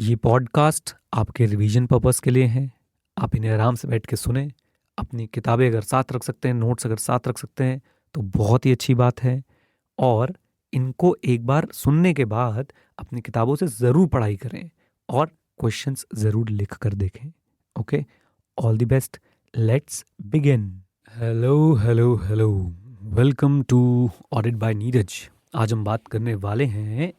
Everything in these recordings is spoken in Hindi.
ये पॉडकास्ट आपके रिवीजन पर्पस के लिए हैं। आप इन्हें आराम से बैठ के सुने। अपनी किताबें अगर साथ रख सकते हैं, नोट्स अगर साथ रख सकते हैं तो बहुत ही अच्छी बात है। और इनको एक बार सुनने के बाद अपनी किताबों से ज़रूर पढ़ाई करें और क्वेश्चंस ज़रूर लिख कर देखें। Okay, all the best, let's begin. Hello hello hello, welcome to audit by Neeraj. आज हम बात करने वाले हैं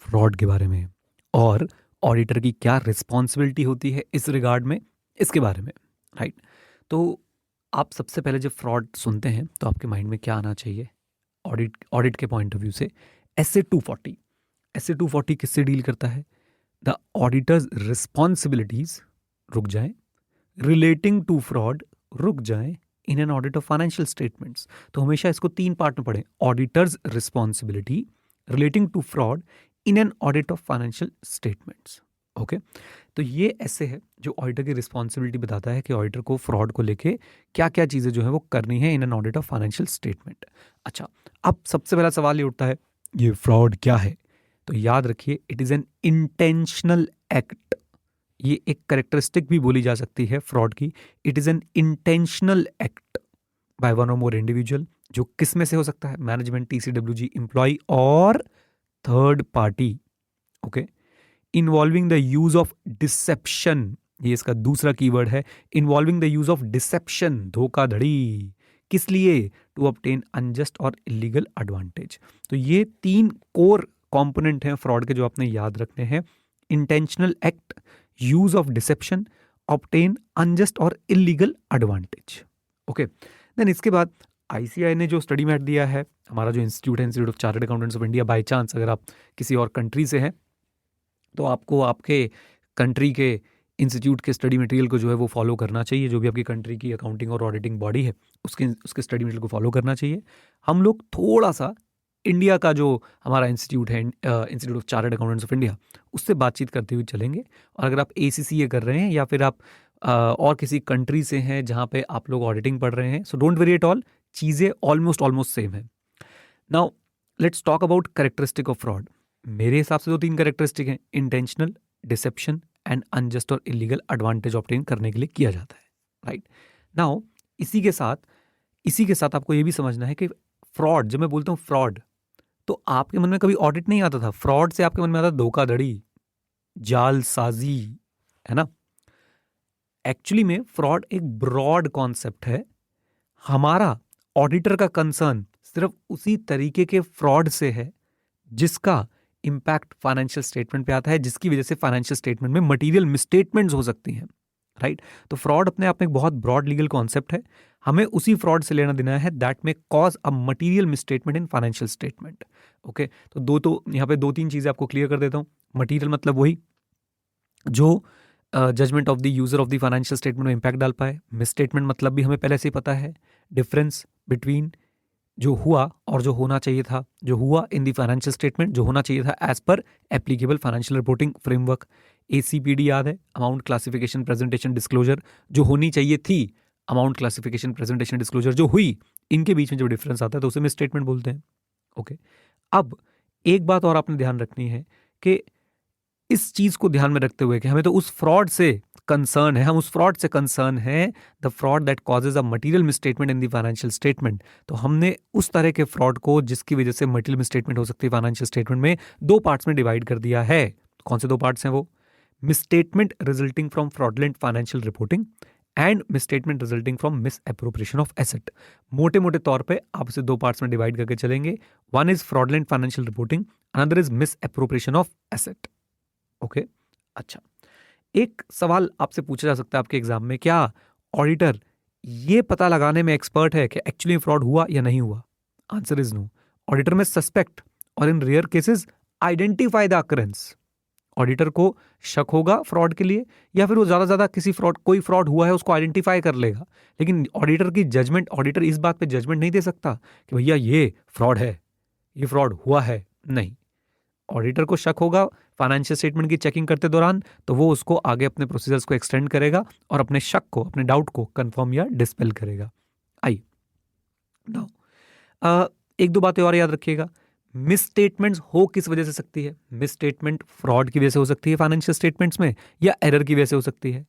फ्रॉड के बारे में और ऑडिटर की क्या रिस्पॉन्सिबिलिटी होती है इस रिगार्ड में, इसके बारे में, राइट। तो आप सबसे पहले जब फ्रॉड सुनते हैं तो आपके माइंड में क्या आना चाहिए ऑडिट के पॉइंट ऑफ व्यू से? SA 240 किससे डील करता है? द ऑडिटर्स रिस्पॉन्सिबिलिटीज, रुक जाएं, रिलेटिंग टू फ्रॉड, रुक जाएं, in an audit of financial statements. तो हमेशा इसको 3 पार्ट में पढ़ें। Auditors responsibility, relating to fraud, in an audit of financial statements. Okay, तो ये ऐसे है जो ऑडिटर की रिस्पॉन्सिबिलिटी बताता है कि ऑडिटर को फ्रॉड को लेके क्या क्या चीज़ें जो है वो करनी है इन an audit of financial statement. अच्छा, अब सबसे पहला सवाल ये उठता है, ये फ्रॉड क्या है? तो याद रखिए, it is an intentional act. ये एक करेक्टरिस्टिक भी बोली जा सकती है फ्रॉड की। It is an intentional act by one और मोर इंडिविजुअल, जो किस में से हो सकता है? मैनेजमेंट, TCWG, एम्प्लॉय और third party. Okay, involving the use of deception, ये इसका दूसरा कीवर्ड है। Involving the use of deception, धोखाधड़ी। किस लिए? टू ऑब्टेन अनजस्ट और इलीगल एडवांटेज। तो ये 3 कोर कंपोनेंट हैं फ्रॉड के जो आपने याद रखने हैं। Intentional act, use of deception, obtain unjust और इलीगल एडवांटेज। ओके, देन इसके बाद ICAI ने जो स्टडी मैट दिया है, हमारा जो इंस्टीट्यूट है, institute of chartered accountants of India, by chance अगर आप किसी और कंट्री से हैं तो आपको आपके कंट्री के इंस्टीट्यूट के स्टडी मटेरियल को जो है वो फॉलो करना चाहिए। जो भी आपकी कंट्री की अकाउंटिंग और ऑडिटिंग बॉडी है उसके स्टडी मटेरियल को फॉलो करना चाहिए। हम लोग थोड़ा सा इंडिया का जो हमारा इंस्टीट्यूट है, institute of chartered accountants of India, उससे बातचीत करते हुए चलेंगे। और अगर आप ACCA कर रहे हैं या फिर आप और किसी कंट्री से हैं जहाँ पे आप लोग ऑडिटिंग पढ़ रहे हैं, so don't worry at all, चीज़ें ऑलमोस्ट सेम है। Now let's talk about characteristic of fraud. मेरे हिसाब से तो 3 कैरेक्टरिस्टिक हैं, इंटेंशनल, डिसेप्शन एंड अनजस्ट और इलीगल एडवांटेज ऑब्टेन करने के लिए किया जाता है, राइट। नाउ इसी के साथ आपको ये भी समझना है कि फ्रॉड, जब मैं बोलता हूँ फ्रॉड, तो आपके मन में कभी ऑडिट नहीं आता था। फ्रॉड से आपके मन में आता धोखाधड़ी, जालसाजी, है ना। एक्चुअली में फ्रॉड एक ब्रॉड कॉन्सेप्ट है। हमारा ऑडिटर का कंसर्न सिर्फ उसी तरीके के फ्रॉड से है जिसका इम्पैक्ट फाइनेंशियल स्टेटमेंट पे आता है, जिसकी वजह से फाइनेंशियल स्टेटमेंट में मटेरियल मिसस्टेटमेंट्स हो सकती हैं, राइट। तो फ्रॉड अपने आप में एक बहुत ब्रॉड लीगल कॉन्सेप्ट है। हमें उसी फ्रॉड से लेना देना है दैट में cause a material misstatement in financial statement. Okay, तो यहाँ पे 2-3 चीजें आपको क्लियर कर देता हूँ। मटेरियल मतलब वही जो judgement of the user of the financial statement में इम्पैक्ट डाल पाए। मिसस्टेटमेंट मतलब भी हमें पहले से ही पता है, डिफरेंस बिटवीन जो हुआ और जो होना चाहिए था। जो हुआ इन दी फाइनेंशियल स्टेटमेंट, जो होना चाहिए था as per applicable financial reporting framework. ACPD याद है, अमाउंट क्लासिफिकेशन प्रेजेंटेशन डिस्क्लोजर। जो होनी चाहिए थी अमाउंट क्लासिफिकेशन प्रेजेंटेशन डिस्क्लोजर, जो हुई, इनके बीच में जो डिफरेंस आता है तो उसे मिस स्टेटमेंट बोलते हैं। ओके, अब एक बात और आपने ध्यान रखनी है कि इस चीज को ध्यान में रखते हुए कि हमें तो उस फ्रॉड से कंसर्न है, हम उस फ्रॉड से कंसर्न है, the fraud that causes a material misstatement in the financial statement. तो हमने उस तरह के फ्रॉड को जिसकी वजह से मटेरियल मिसस्टेटमेंट हो सकती है फाइनेंशियल स्टेटमेंट में, 2 पार्ट्स में डिवाइड कर दिया है। कौन से 2 पार्ट्स हैं वो? Misstatement resulting from fraudulent financial reporting and misstatement resulting from miss appropriation of asset. मोटे मोटे तौर पे आप इसे 2 पार्ट्स में डिवाइड करके चलेंगे। One is fraudulent financial reporting, another is miss appropriation of asset. Okay, अच्छा, एक सवाल आपसे पूछा जा सकता है आपके एग्जाम में, क्या ऑडिटर ये पता लगाने में एक्सपर्ट है कि एक्चुअली फ्रॉड हुआ या नहीं हुआ? Answer is no. ऑडिटर में सस्पेक्ट और in rare cases identify the occurrence. Auditor को शक होगा फ्रॉड के लिए, या फिर वो ज्यादा कोई फ्रॉड हुआ है उसको आइडेंटिफाई कर लेगा। लेकिन ऑडिटर इस बात पे जजमेंट नहीं दे सकता कि भैया ये फ्रॉड है, ये फ्रॉड हुआ है। नहीं, ऑडिटर को शक होगा फाइनेंशियल स्टेटमेंट की चेकिंग करते दौरान, तो वो उसको आगे अपने प्रोसीजर्स को एक्सटेंड करेगा और अपने शक को, अपने डाउट को कंफर्म या डिस्पेल करेगा। आइए नाउ 1-2 बातें और याद रखिएगा। मिसस्टेटमेंट्स हो किस वजह से सकती है? मिसस्टेटमेंट फ्रॉड की वजह से हो सकती है फाइनेंशियल स्टेटमेंट्स में, या एरर की वजह से हो सकती है।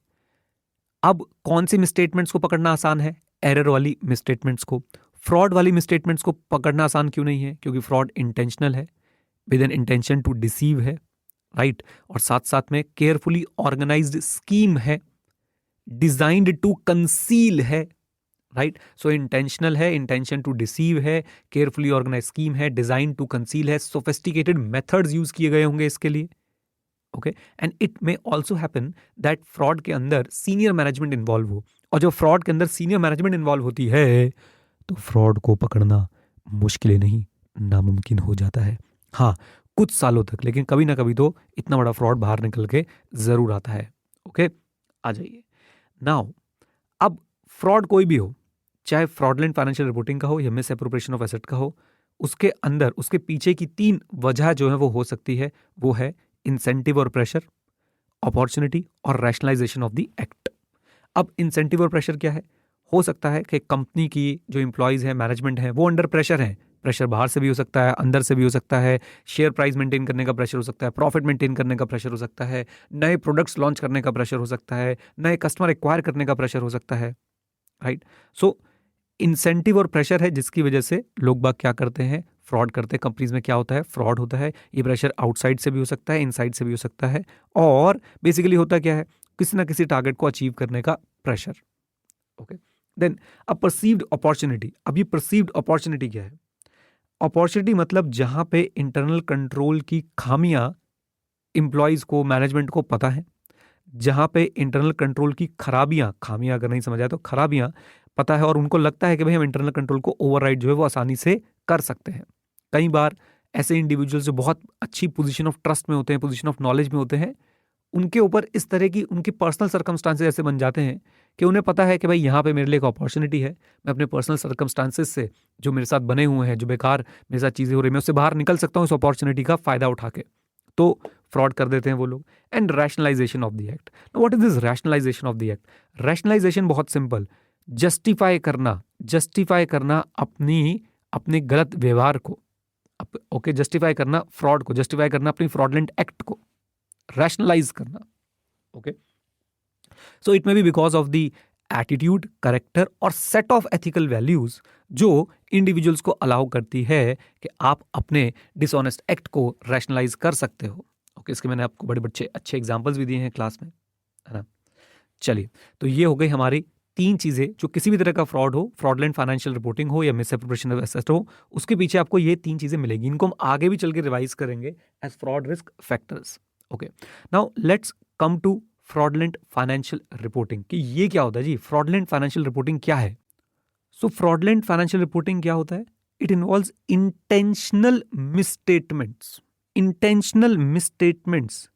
अब कौन सी मिसस्टेटमेंट्स को पकड़ना आसान है? एरर वाली मिसस्टेटमेंट्स को। फ्रॉड वाली मिसस्टेटमेंट्स को पकड़ना आसान क्यों नहीं है? क्योंकि फ्रॉड इंटेंशनल है, with an intention to deceive है, राइट, और साथ साथ में केयरफुली ऑर्गेनाइज्ड स्कीम है, डिजाइंड टू कंसील है, राइट। सो इंटेंशनल है, इंटेंशन टू डिसीव है, केयरफुली ऑर्गेनाइज स्कीम है, डिजाइन टू कंसील है, सोफिस्टिकेटेड मेथड्स यूज किए गए होंगे इसके लिए, okay. And it may also happen that fraud के अंदर सीनियर मैनेजमेंट इन्वॉल्व हो, और जब फ्रॉड के अंदर सीनियर मैनेजमेंट इन्वॉल्व होती है तो फ्रॉड को पकड़ना मुश्किल नहीं, नामुमकिन हो जाता है। हाँ, कुछ सालों तक, लेकिन कभी ना कभी तो इतना बड़ा फ्रॉड बाहर निकल के जरूर आता है, ओके। आ जाइए नाउ, अब फ्रॉड कोई भी हो, चाहे फ्रॉडलेंट फाइनेंशियल रिपोर्टिंग का हो या मिस एप्रोप्रिएशन ऑफ एसेट का हो, उसके अंदर उसके पीछे की 3 वजह जो है वो हो सकती है। वो है इंसेंटिव और प्रेशर, अपॉर्चुनिटी और रैशनलाइजेशन ऑफ द एक्ट। अब इंसेंटिव और प्रेशर क्या है? हो सकता है कि कंपनी की जो एम्प्लॉयज है, मैनेजमेंट है, वो अंडर प्रेशर है। प्रेशर बाहर से भी हो सकता है, अंदर से भी हो सकता है, शेयर प्राइस मेंटेन करने का प्रेशर हो सकता है, प्रॉफिट मेंटेन करने का प्रेशर हो सकता है, नए प्रोडक्ट्स लॉन्च करने का प्रेशर हो सकता है, नए कस्टमर एक्वायर करने का प्रेशर हो सकता है, राइट। सो इंसेंटिव और प्रेशर है जिसकी वजह से लोग बाग क्या करते हैं? फ्रॉड करते हैं। कंपनीज में क्या होता है? फ्रॉड होता है। ये प्रेशर आउटसाइड से भी हो सकता है, इनसाइड से भी हो सकता है, और बेसिकली होता क्या है? किसी ना किसी टारगेट को अचीव करने का प्रेशर, ओके। देन अ परसीव्ड अपॉर्चुनिटी। अब ये परसीव्ड अपॉर्चुनिटी क्या है? अपॉर्चुनिटी मतलब जहां पे इंटरनल कंट्रोल की खामियां इंप्लॉयज को, मैनेजमेंट को पता है, जहां पे इंटरनल कंट्रोल की खराबियां, खामियां अगर नहीं समझ आए तो खराबियां पता है, और उनको लगता है कि भाई हम इंटरनल कंट्रोल को ओवरराइड जो है वो आसानी से कर सकते हैं। कई बार ऐसे इंडिविजुअल्स जो बहुत अच्छी पोजीशन ऑफ ट्रस्ट में होते हैं, पोजीशन ऑफ नॉलेज में होते हैं, उनके ऊपर इस तरह की उनकी पर्सनल सर्कमस्टांसेस ऐसे बन जाते हैं कि उन्हें पता है कि भाई यहाँ पे मेरे लिए एक अपॉर्चुनिटी है, मैं अपने पर्सनल सर्कमस्टांसेस से जो मेरे साथ बने हुए हैं, जो बेकार मेरे साथ चीज़ें हो रही हैं, मैं उससे बाहर निकल सकता हूँ इस अपॉर्चुनिटी का फ़ायदा उठा के। तो फ्रॉड कर देते हैं वो लोग। And rationalisation of the act. What is this rationalisation of the act? Rationalisation बहुत सिंपल, जस्टिफाई करना अपने गलत व्यवहार को, ओके, जस्टिफाई करना फ्रॉड को, जस्टिफाई करना अपनी फ्रॉडलेंट एक्ट को, रैशनलाइज करना, okay. So it may be because of the attitude, character और सेट ऑफ एथिकल वैल्यूज जो इंडिविजुअल्स को अलाउ करती है कि आप अपने डिसऑनेस्ट एक्ट को रैशनलाइज कर सकते हो, ओके। इसके मैंने आपको बड़े बड़े अच्छे एग्जांपल्स भी दिए हैं क्लास में, है ना। चलिए, तो ये हो गई हमारी 3 चीजें जो किसी भी तरह का फ्रॉड हो, फ्रॉडलेंट फाइनेंशियल रिपोर्टिंग हो या मिसएप्रोप्रिएशन ऑफ एसेट हो, उसके पीछे आपको ये 3 चीजें मिलेगी। इनको हम आगे भी चल के रिवाइज करेंगे as fraud risk factors, okay. Now let's come to fraudulent financial reporting कि ये क्या होता है जी। फ्रॉडलेंट फाइनेंशियल रिपोर्टिंग क्या है? सो फ्रॉडलेंट फाइनेंशियल रिपोर्टिंग क्या होता है? It involves intentional misstatements, intentional misstatements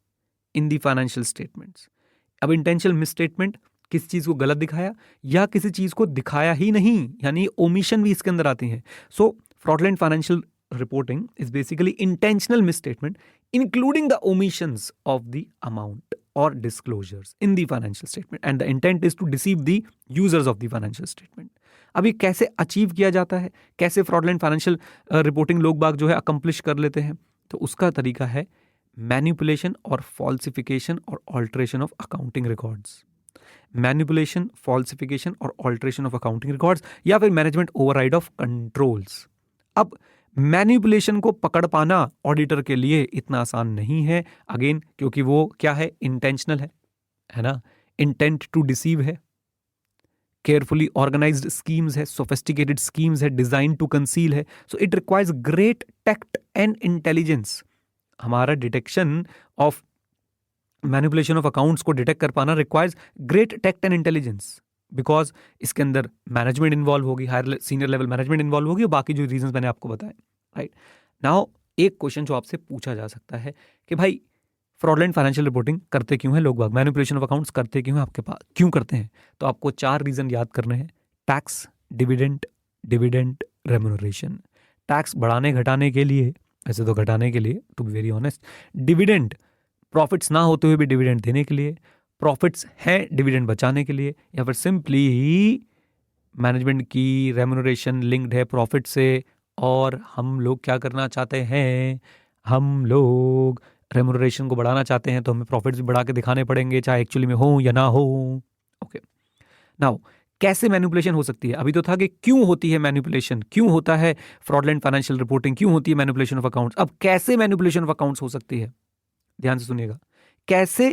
in the financial statements. अब इंटेंशनल मिसस्टेटमेंट, किसी चीज को गलत दिखाया या किसी चीज को दिखाया ही नहीं, यानी ओमिशन भी इसके अंदर आती है। So fraudulent financial reporting is basically intentional misstatement including the omissions of the amount or disclosures in the financial statement, and the intent is to deceive the users of the financial statement. अब ये कैसे अचीव किया जाता है? कैसे फ्रॉडलेंट फाइनेंशियल रिपोर्टिंग लोग बाग जो है अकम्प्लिश कर लेते हैं? तो उसका तरीका है मैनिपुलेशन और फॉल्सिफिकेशन और alteration of accounting records. Manipulation, falsification और ऑल्ट्रेशन ऑफ अकाउंटिंग रिकॉर्ड्स, या फिर मैनेजमेंट ओवरराइड ऑफ कंट्रोल्स। अब मैनिपुलेशन को पकड़ पाना ऑडिटर के लिए इतना आसान नहीं है, अगेन क्योंकि वो क्या है? इंटेंशनल है ना, इंटेंट टू डिसीव है, केयरफुली ऑर्गेनाइज्ड स्कीम्स है, सोफिस्टिकेटेड स्कीम्स है, डिजाइन टू कंसील है। So it requires great tact and intelligence. हमारा detection of manipulation of accounts को डिटेक्ट कर पाना requires great tact and intelligence, because इसके अंदर मैनेजमेंट इन्वॉल्व होगी, higher senior level management involve होगी, और बाकी जो रीजंस मैंने आपको बताए, राइट। नाउ एक क्वेश्चन जो आपसे पूछा जा सकता है कि भाई फ्रॉडलेंट फाइनेंशियल रिपोर्टिंग करते क्यों है लोग बाग, मैनिपुलेशन ऑफ अकाउंट्स करते क्यों है आपके पास, क्यों करते हैं? तो आपको 4 रीजन याद करने हैं। Tax, dividend, remuneration. टैक्स बढ़ाने घटाने के लिए, ऐसे तो घटाने के लिए, to be very honest. Dividend, profits ना होते हुए भी डिविडेंड देने के लिए। प्रॉफिट्स हैं डिविडेंड बचाने के लिए, या फिर सिंपली मैनेजमेंट की रेम्यूनरेशन लिंक्ड है प्रॉफिट से, और हम लोग क्या करना चाहते हैं, हम लोग रेम्यूनरेशन को बढ़ाना चाहते हैं, तो हमें प्रॉफिट्स भी बढ़ा के दिखाने पड़ेंगे, चाहे एक्चुअली में हो या ना हो। ओके, नाउ कैसे मैनिपुलेशन हो सकती है? अभी तो था कि क्यों होती है मैनिपुलेशन, क्यों होता है फ्रॉडलेंट फाइनेंशियल रिपोर्टिंग, क्यों होती है मैनिपुलेशन ऑफ अकाउंट्स। अब कैसे मैनिपुलेशन ऑफ अकाउंट्स हो सकती है, ध्यान से सुनिएगा। कैसे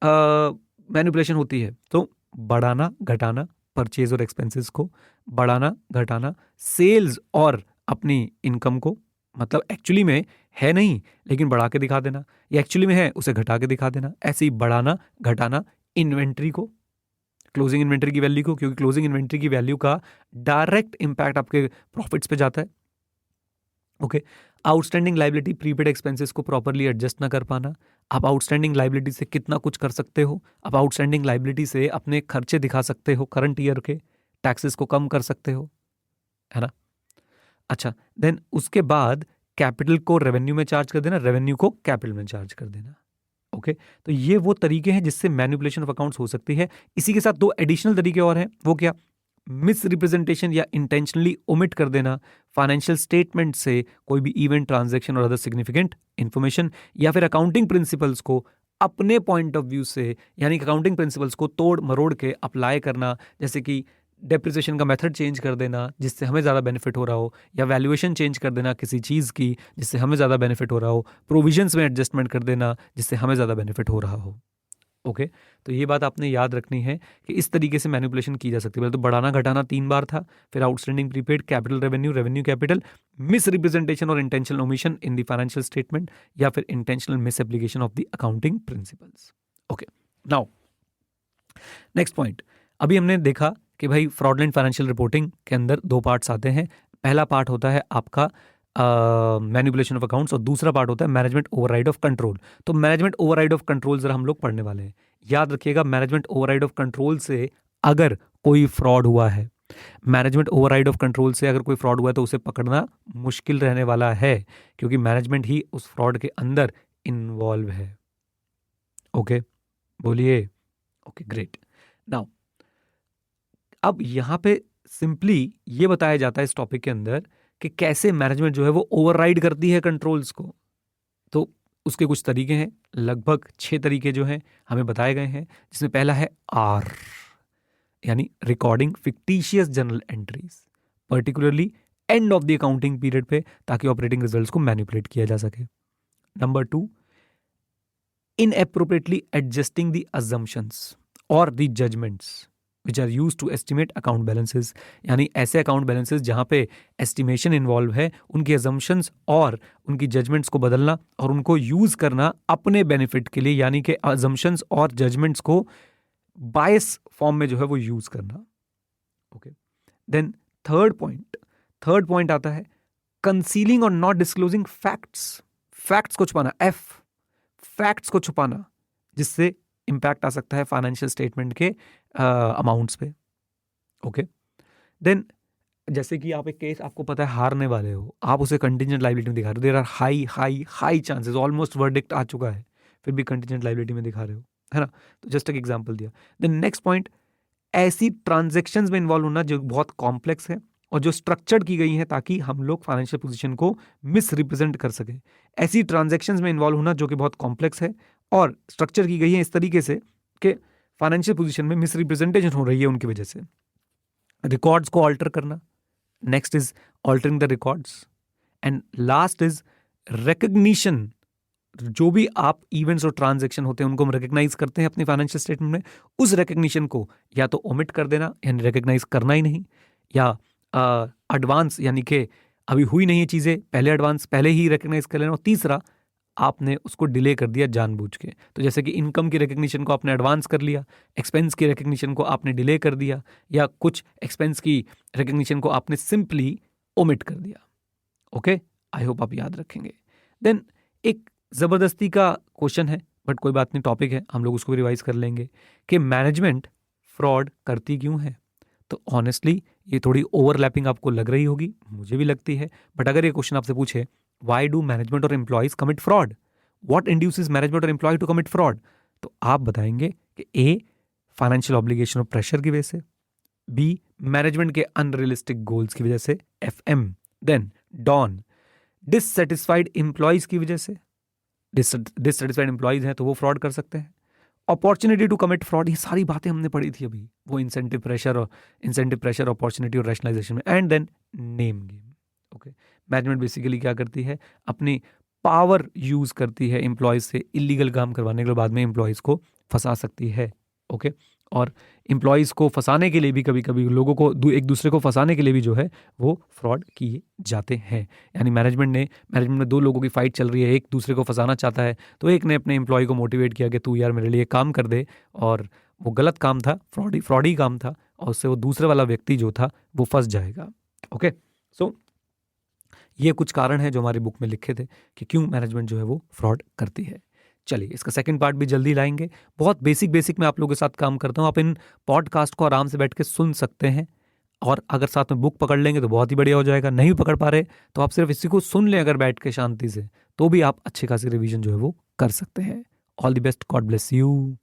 मैनिपुलेशन होती है? तो बढ़ाना घटाना परचेज और एक्सपेंसेस को, बढ़ाना घटाना सेल्स और अपनी इनकम को, मतलब एक्चुअली में है नहीं लेकिन बढ़ा के दिखा देना, या एक्चुअली में है उसे घटा के दिखा देना। ऐसे ही बढ़ाना घटाना इन्वेंट्री को, क्लोजिंग इन्वेंट्री की वैल्यू को, क्योंकि क्लोजिंग इन्वेंट्री की वैल्यू का डायरेक्ट इंपैक्ट आपके प्रॉफिट्स पे जाता है। Okay, outstanding liability prepaid expenses को प्रॉपरली एडजस्ट ना कर पाना। आप आउटस्टैंडिंग लाइबिलिटी से कितना कुछ कर सकते हो, आप आउटस्टैंडिंग लाइबिलिटी से अपने खर्चे दिखा सकते हो करंट ईयर के, टैक्सेस को कम कर सकते हो, है ना। अच्छा, देन उसके बाद कैपिटल को रेवेन्यू में चार्ज कर देना, रेवेन्यू को कैपिटल में चार्ज कर देना। ओके, तो ये वो तरीके हैं जिससे मैनिपुलेशन ऑफ अकाउंट्स हो सकती है। इसी के साथ दो एडिशनल तरीके और हैं, वो क्या? मिस रिप्रेजेंटेशन या इंटेंशनली ओमिट कर देना फाइनेंशियल स्टेटमेंट से कोई भी इवेंट, ट्रांजैक्शन और अदर सिग्निफिकेंट इंफॉर्मेशन, या फिर अकाउंटिंग प्रिंसिपल्स को अपने पॉइंट ऑफ व्यू से, यानी कि अकाउंटिंग प्रिंसिपल्स को तोड़ मरोड़ के अप्लाई करना, जैसे कि डेप्रिसिएशन का मेथड चेंज कर देना जिससे हमें ज़्यादा बेनिफिट हो रहा हो, या वैल्यूएशन चेंज कर देना किसी चीज़ की जिससे हमें ज़्यादा बेनिफिट हो रहा हो, प्रोविजंस में एडजस्टमेंट कर देना जिससे हमें ज़्यादा बेनिफिट हो रहा हो। ओके, तो ये बात आपने याद रखनी है कि इस तरीके से मैनिपुलेशन की जा सकती है। पहले तो बढ़ाना घटाना 3 बार था, फिर outstanding prepaid, capital revenue, revenue capital, misrepresentation और intentional omission in the financial statement, या फिर intentional misapplication of the accounting principles. Okay, now next point. अभी हमने देखा कि भाई फ्रॉडलेंट फाइनेंशियल रिपोर्टिंग के अंदर 2 पार्ट्स आते हैं। पहला पार्ट होता है आपका मैनिपुलेशन ऑफ अकाउंट्स, और दूसरा पार्ट होता है मैनेजमेंट ओवरराइड ऑफ कंट्रोल। तो मैनेजमेंट ओवरराइड ऑफ कंट्रोल जरा हम लोग पढ़ने वाले हैं। याद रखिएगा, मैनेजमेंट ओवरराइड ऑफ कंट्रोल से अगर कोई फ्रॉड हुआ है, मैनेजमेंट ओवरराइड ऑफ कंट्रोल से अगर कोई फ्रॉड हुआ है तो उसे पकड़ना मुश्किल रहने वाला है, क्योंकि मैनेजमेंट ही उस फ्रॉड के अंदर इन्वॉल्व है। ओके, बोलिए। Okay, great. नाउ अब यहां पे सिंपली ये बताया जाता है इस टॉपिक के अंदर कि कैसे मैनेजमेंट जो है वो ओवरराइड करती है कंट्रोल्स को। तो उसके कुछ तरीके हैं, लगभग 6 तरीके जो हैं हमें बताए गए हैं, जिसमें पहला है आर, यानी recording fictitious journal entries, particularly end of the accounting period पे, ताकि ऑपरेटिंग रिजल्ट्स को मैनिपुलेट किया जा सके। Number 2, inappropriately adjusting the assumptions और the judgments which are use to estimate account balances, यानी ऐसे अकाउंट बैलेंसेज जहां पे एस्टिमेशन इन्वॉल्व है, उनकी अजम्पशंस और उनकी जजमेंट्स को बदलना और उनको यूज करना अपने बेनिफिट के लिए, यानी कि अजम्पशंस और जजमेंट्स को बायस फॉर्म में जो है वो यूज करना। ओके, देन थर्ड पॉइंट आता है कंसीलिंग और नॉट डिस्क्लोजिंग फैक्ट्स, फैक्ट्स को छुपाना, फैक्ट्स को छुपाना, जिससे इंपैक्ट आ सकता है फाइनेंशियल स्टेटमेंट के अमाउंट्स पे। ओके, देन जैसे कि आप एक केस आपको पता है हारने वाले हो, आप उसे कंटिजेंट लायबिलिटी में दिखा रहे हो, there are high chances, almost verdict आ चुका है, फिर भी कंटिजेंट लायबिलिटी में दिखा रहे हो, है ना। तो जस्ट एक एग्जांपल दिया। देन नेक्स्ट पॉइंट, ऐसी ट्रांजैक्शंस में इन्वॉल्व होना जो बहुत कॉम्प्लेक्स है और जो स्ट्रक्चर्ड की गई हैं ताकि हम लोग फाइनेंशियल पोजीशन को मिस रिप्रेजेंट कर सकें। ऐसी ट्रांजैक्शंस में इन्वॉल्व होना जो कि बहुत कॉम्प्लेक्स है और स्ट्रक्चर की गई है इस तरीके से कि फाइनेंशियल पोजीशन में मिस रिप्रेजेंटेशन हो रही है उनकी वजह से। रिकॉर्ड्स को ऑल्टर करना, next is altering the records, and last is recognition. जो भी आप इवेंट्स और ट्रांजैक्शन होते हैं उनको हम रिकग्नाइज करते हैं अपनी फाइनेंशियल स्टेटमेंट में, उस रिकग्निशन को या तो ओमिट कर देना, यानी रिकग्नाइज करना ही नहीं, या एडवांस, यानी कि अभी हुई नहीं है चीज़ें, पहले एडवांस पहले ही रिकग्नाइज कर लेना, और तीसरा आपने उसको डिले कर दिया जानबूझ के। तो जैसे कि इनकम की रिकग्निशन को आपने एडवांस कर लिया, एक्सपेंस की रिकग्निशन को आपने डिले कर दिया, या कुछ एक्सपेंस की रिकग्निशन को आपने सिंपली ओमिट कर दिया। ओके, आई होप आप याद रखेंगे। देन एक ज़बरदस्ती का क्वेश्चन है, बट कोई बात नहीं, टॉपिक है, हम लोग उसको भी रिवाइज कर लेंगे कि मैनेजमेंट फ्रॉड करती क्यों है। तो ऑनेस्टली ये थोड़ी ओवरलैपिंग आपको लग रही होगी, मुझे भी लगती है, बट अगर ये क्वेश्चन आपसे पूछे व्हाई डू मैनेजमेंट और employees commit fraud, what induces management और एम्प्लॉय टू कमिट फ्रॉड, तो आप बताएंगे कि ए, फाइनेंशियल ऑब्लिगेशन और प्रेशर की वजह से, बी, मैनेजमेंट के अनरियलिस्टिक गोल्स की वजह से, FM, देन डॉन, डिससेटिस्फाइड एम्प्लॉयज की वजह से, डिससेटिस्फाइड एम्प्लॉयज हैं तो वो फ्रॉड कर सकते हैं। अपॉर्चुनिटी टू कमिट फ्रॉड, ये सारी बातें हमने पढ़ी थी अभी, वो इंसेंटिव प्रेशर, अपॉर्चुनिटी और रैशनलाइजेशन में। And then name game. Okay, management basically क्या करती है, अपनी पावर यूज करती है एम्प्लॉयज से इलीगल काम करवाने के बाद में एम्प्लॉयज को फंसा सकती है। ओके, और एम्प्लॉयज़ को फंसाने के लिए भी कभी कभी लोगों को एक दूसरे को फंसाने के लिए भी जो है वो फ्रॉड किए जाते हैं। यानी मैनेजमेंट में दो लोगों की फाइट चल रही है, एक दूसरे को फंसाना चाहता है, तो एक ने अपने एम्प्लॉय को मोटिवेट किया कि तू यार मेरे लिए काम कर दे, और वो गलत काम था, फ्रॉडी काम था, और उससे वो दूसरे वाला व्यक्ति जो था वो फंस जाएगा। ओके, सो ये कुछ कारण हैं जो हमारी बुक में लिखे थे कि क्यों मैनेजमेंट जो है वो फ्रॉड करती है। चलिए इसका सेकंड पार्ट भी जल्दी लाएंगे। बहुत बेसिक मैं आप लोगों के साथ काम करता हूँ, आप इन पॉडकास्ट को आराम से बैठ के सुन सकते हैं, और अगर साथ में बुक पकड़ लेंगे तो बहुत ही बढ़िया हो जाएगा। नहीं पकड़ पा रहे तो आप सिर्फ इसी को सुन लें अगर बैठ के शांति से, तो भी आप अच्छे खासी रिवीजन जो है वो कर सकते हैं। All the best, God bless you.